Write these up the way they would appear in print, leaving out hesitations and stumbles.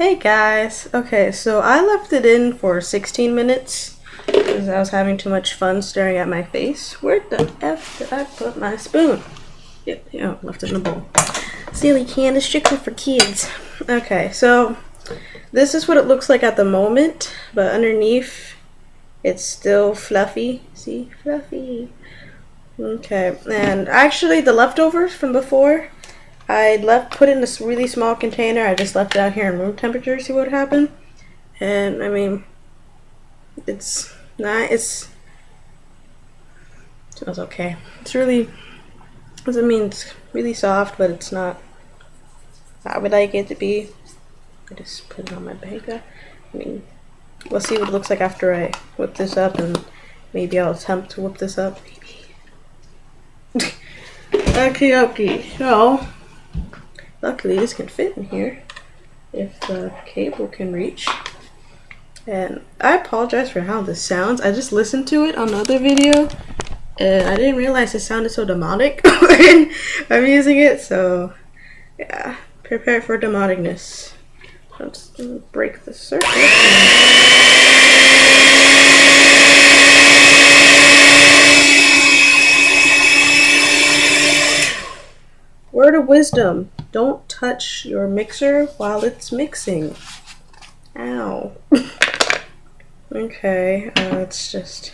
Hey guys. Okay, so I left it in for 16 minutes because I was having too much fun staring at my face. Where the F did I put my spoon? Yeah, left it in the bowl. Silly can is strictly for kids. Okay, so this is what it looks like at the moment, but underneath it's still fluffy. See? Fluffy. Okay, and actually the leftovers from before, I put in this really small container. I just left it out here in room temperature to see what would happen. And I mean, it's not, it smells okay. It's really, doesn't mean it's really soft, but it's not how I would like it to be. I just put it on my bag. I mean, we'll see what it looks like after I whip this up, and maybe I'll attempt to whip this up. Maybe. Okay, so luckily this can fit in here if the cable can reach. And I apologize for how this sounds. I just listened to it on another video and I didn't realize it sounded so demonic when I'm using it. So yeah, prepare for demonicness. So I'm just gonna break the surface. Word of wisdom, don't touch your mixer while it's mixing. Ow. Okay, let's just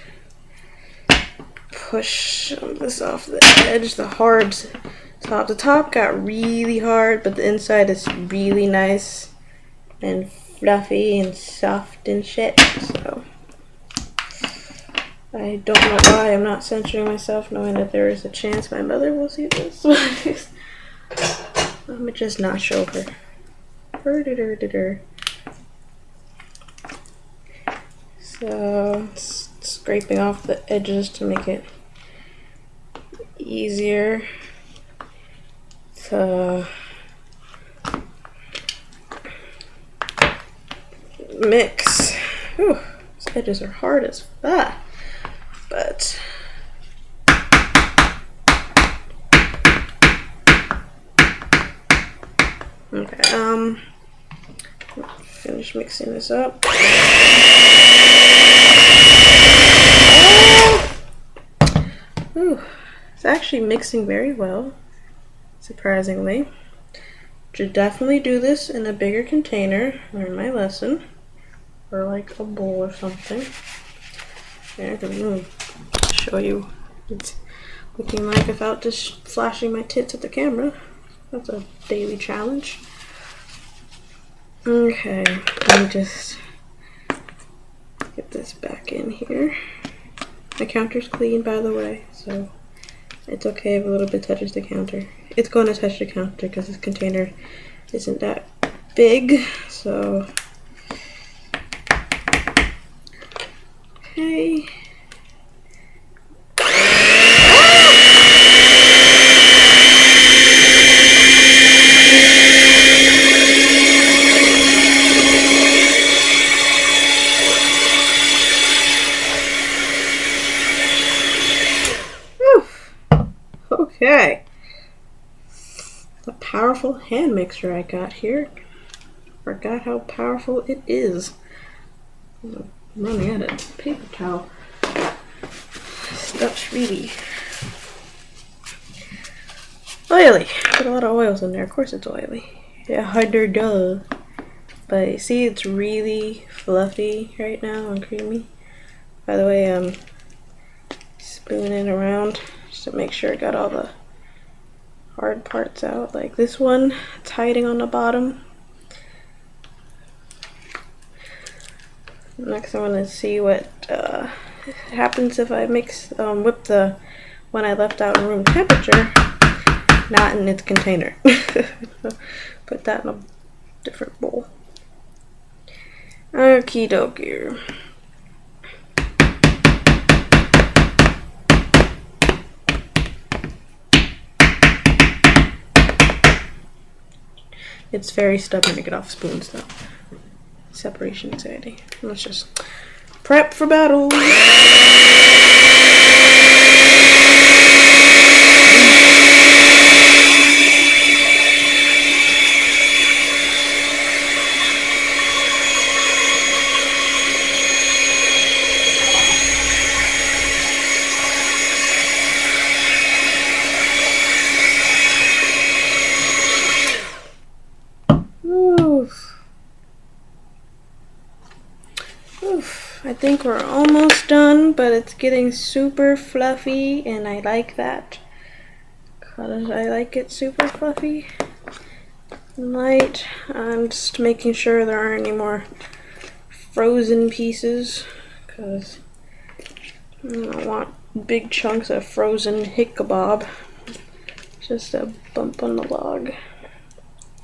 push this off the edge. The hard top. The top got really hard, but the inside is really nice and fluffy and soft and shit. So I don't know why I'm not censoring myself, knowing that there is a chance my mother will see this. Let me just not show her. So scraping off the edges to make it easier to mix. Whew, these edges are hard as fuck, but okay, finish mixing this up. Ooh, it's actually mixing very well, surprisingly. Should definitely do this in a bigger container. Learn my lesson. Or like a bowl or something. Yeah, I can show you what it's looking like without just flashing my tits at the camera. That's a daily challenge. Okay, let me just get this back in here. My counter's clean, by the way, so it's okay if a little bit touches the counter. It's going to touch the counter because this container isn't that big, so okay. Okay, the powerful hand mixer I got here. Forgot how powerful it is. I'm running out of paper towel. Stuff's really oily. Put a lot of oils in there. Of course it's oily. Yeah, harder duh. But you see, it's really fluffy right now and creamy. By the way, I'm spooning around to make sure I got all the hard parts out. Like this one, it's hiding on the bottom. Next I want to see what happens if I whip the one I left out in room temperature, not in its container. Put that in a different bowl. Okie dokie. It's very stubborn to get off spoons though. Separation anxiety. Let's just prep for battle. I think we're almost done, but it's getting super fluffy, and I like that. Because I like it super fluffy and light. I'm just making sure there aren't any more frozen pieces, because I don't want big chunks of frozen hick kebab. Just a bump on the log.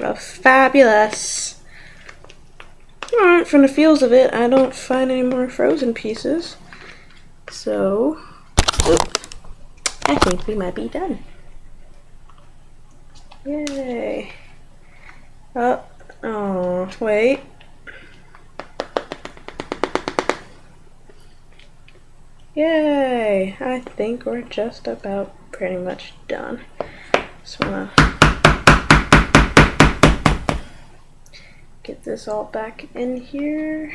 Oh, fabulous. Alright, from the feels of it, I don't find any more frozen pieces. So, I think we might be done. Yay. Oh, wait. Yay. I think we're just about pretty much done. Just wanna get this all back in here.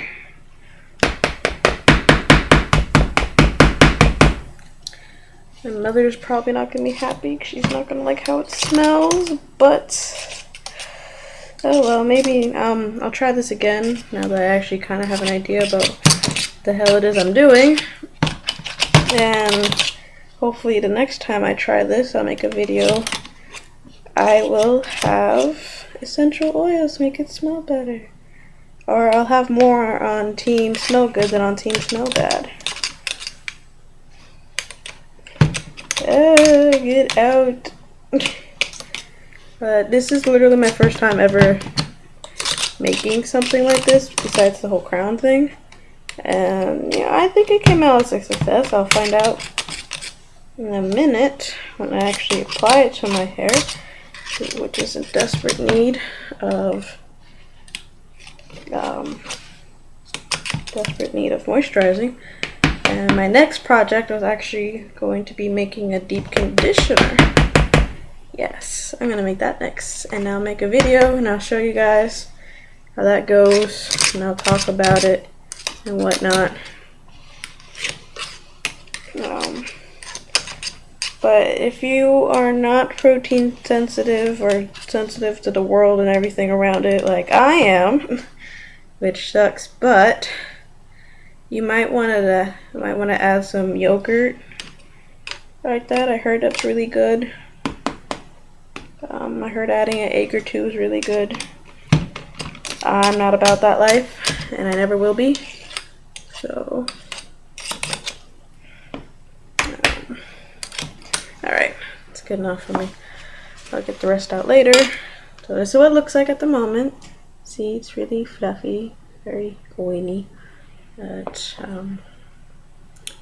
My mother's probably not gonna be happy because she's not gonna like how it smells, but oh well, maybe I'll try this again now that I actually kind of have an idea about what the hell it is I'm doing. And hopefully the next time I try this, I'll make a video. I will have essential oils to make it smell better. Or I'll have more on Team Smell Good than on Team Smell Bad. Oh, get out. But this is literally my first time ever making something like this, besides the whole crown thing. And yeah, I think it came out as a success. I'll find out in a minute when I actually apply it to my hair, which is in desperate need of moisturizing. And my next project was actually going to be making a deep conditioner. Yes, I'm gonna make that next, and I'll make a video and I'll show you guys how that goes, and I'll talk about it and whatnot. But if you are not protein sensitive or sensitive to the world and everything around it like I am, which sucks, but you might want to add some yogurt like that. I heard that's really good. I heard adding an egg or two is really good. I'm not about that life, and I never will be. So, alright, that's good enough for me. I'll get the rest out later. So this is what it looks like at the moment. See, it's really fluffy, very oily. But,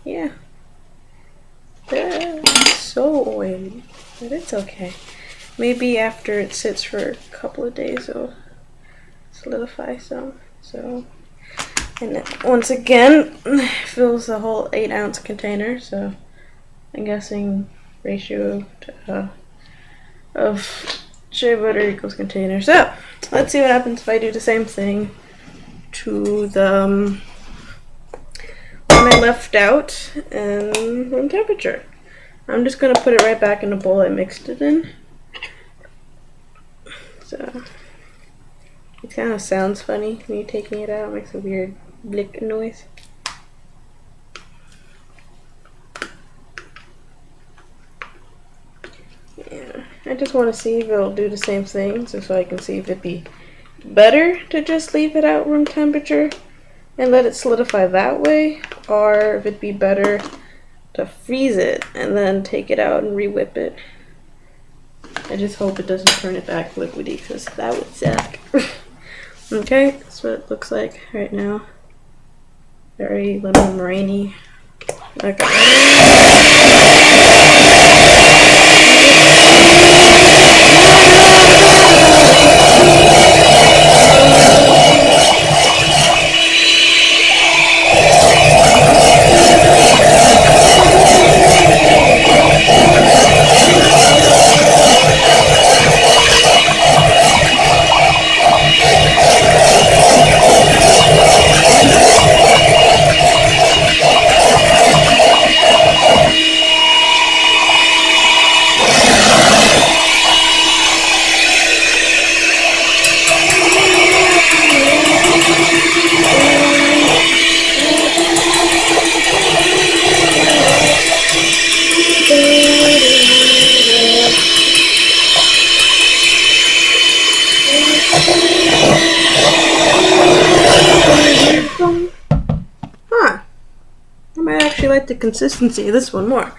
yeah. It's so oily, but it's okay. Maybe after it sits for a couple of days, it'll solidify some. So, and it once again fills the whole 8-ounce container. So, I'm guessing ratio to, of shea butter equals container. So, let's see what happens if I do the same thing to the one I left out and room temperature. I'm just gonna put it right back in the bowl I mixed it in. So it kind of sounds funny when you're taking it out. It makes a weird blick noise. Yeah, I just want to see if it'll do the same thing, so I can see if it'd be better to just leave it out room temperature and let it solidify that way, or if it'd be better to freeze it and then take it out and re-whip it. I just hope it doesn't turn it back liquidy, because that would suck. Okay, that's what it looks like right now. Very lemon meringue. Okay. Huh. I might actually like the consistency of this one more.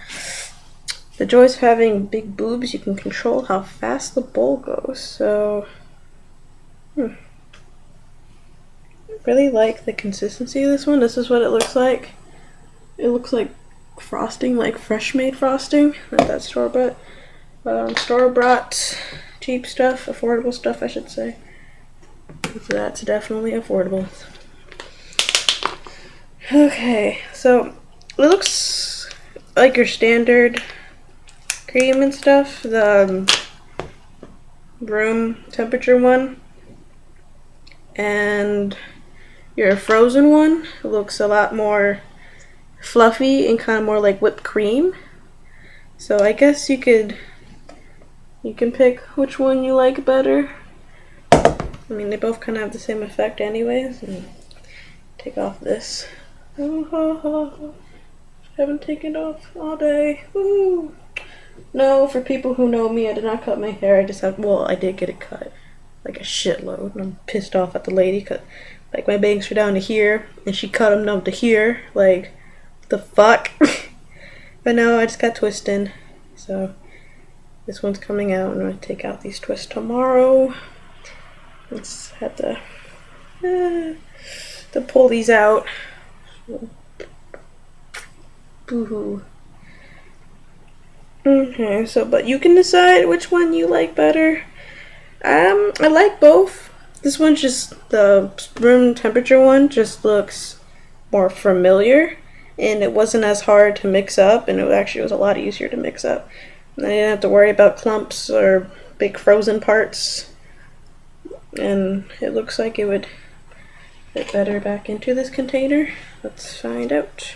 The joys of having big boobs, you can control how fast the bowl goes. So, really like the consistency of this one. This is what it looks like. It looks like frosting, like fresh made frosting, not that store-bought. Store-bought cheap stuff, affordable stuff, I should say. So that's definitely affordable. Okay, so it looks like your standard cream and stuff, the room temperature one, and your frozen one looks a lot more fluffy and kind of more like whipped cream. So I guess you can pick which one you like better. I mean, they both kind of have the same effect anyways. Take off this. Haven't taken it off all day. Woo! No, for people who know me, I did not cut my hair. I did get it cut, like a shitload. And I'm pissed off at the lady because, like, my bangs are down to here, and she cut them down to here. Like, the fuck? But no, I just got twisted. So this one's coming out. I'm gonna take out these twists tomorrow. Let's have to pull these out. Boo-hoo. Okay, so but you can decide which one you like better. I like both. This one's just the room temperature one just looks more familiar, and it wasn't as hard to mix up, and it actually was a lot easier to mix up. And I didn't have to worry about clumps or big frozen parts. And it looks like it would fit better back into this container. Let's find out.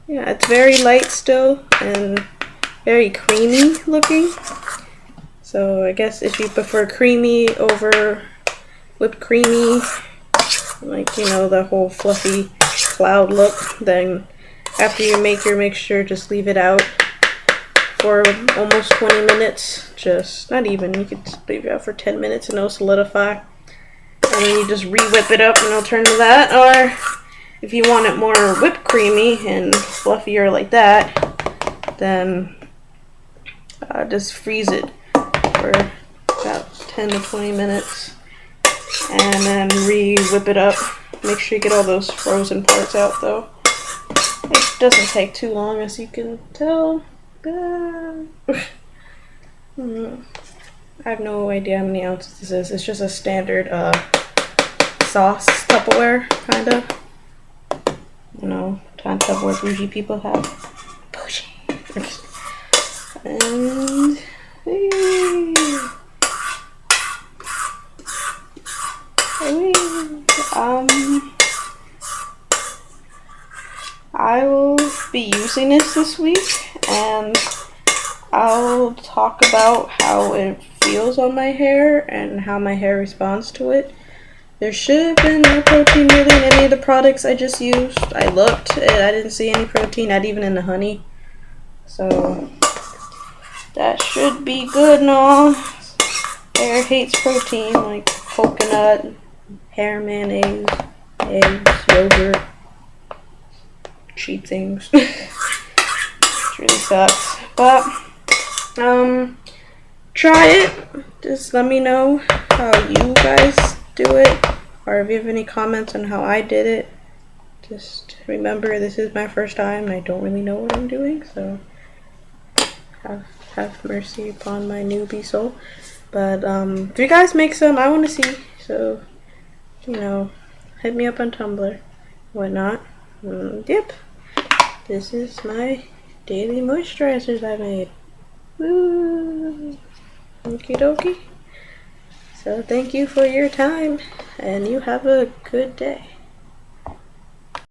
Yeah, it's very light still and very creamy looking. So I guess if you prefer creamy over whipped creamy, like, you know, the whole fluffy cloud look, then after you make your mixture, just leave it out for almost 20 minutes. Just, not even, you could leave it out for 10 minutes and it'll solidify. And then you just re-whip it up and it'll turn to that. Or if you want it more whipped creamy and fluffier like that, then just freeze it for about 10 to 20 minutes. And then re-whip it up. Make sure you get all those frozen parts out though. It doesn't take too long, as you can tell. I have no idea how many ounces this is. It's just a standard sauce Tupperware, kinda. You know, kind of Tupperware bougie people have. Bougie. And I will be using this week, and I'll talk about how it feels on my hair and how my hair responds to it. There should have been no protein really in any of the products I just used. I looked and I didn't see any protein, not even in the honey. So that should be good and all. Hair hates protein, like coconut, hair mayonnaise, eggs, yogurt, cheap things. It really sucks. But try it. Just let me know how you guys do it, or if you have any comments on how I did it. Just remember, this is my first time. I don't really know what I'm doing, so have mercy upon my newbie soul. But if you guys make some, I want to see. So, you know, hit me up on Tumblr, whatnot. Yep, this is my daily moisturizers I made. Woo! Okie dokie. So thank you for your time, and you have a good day.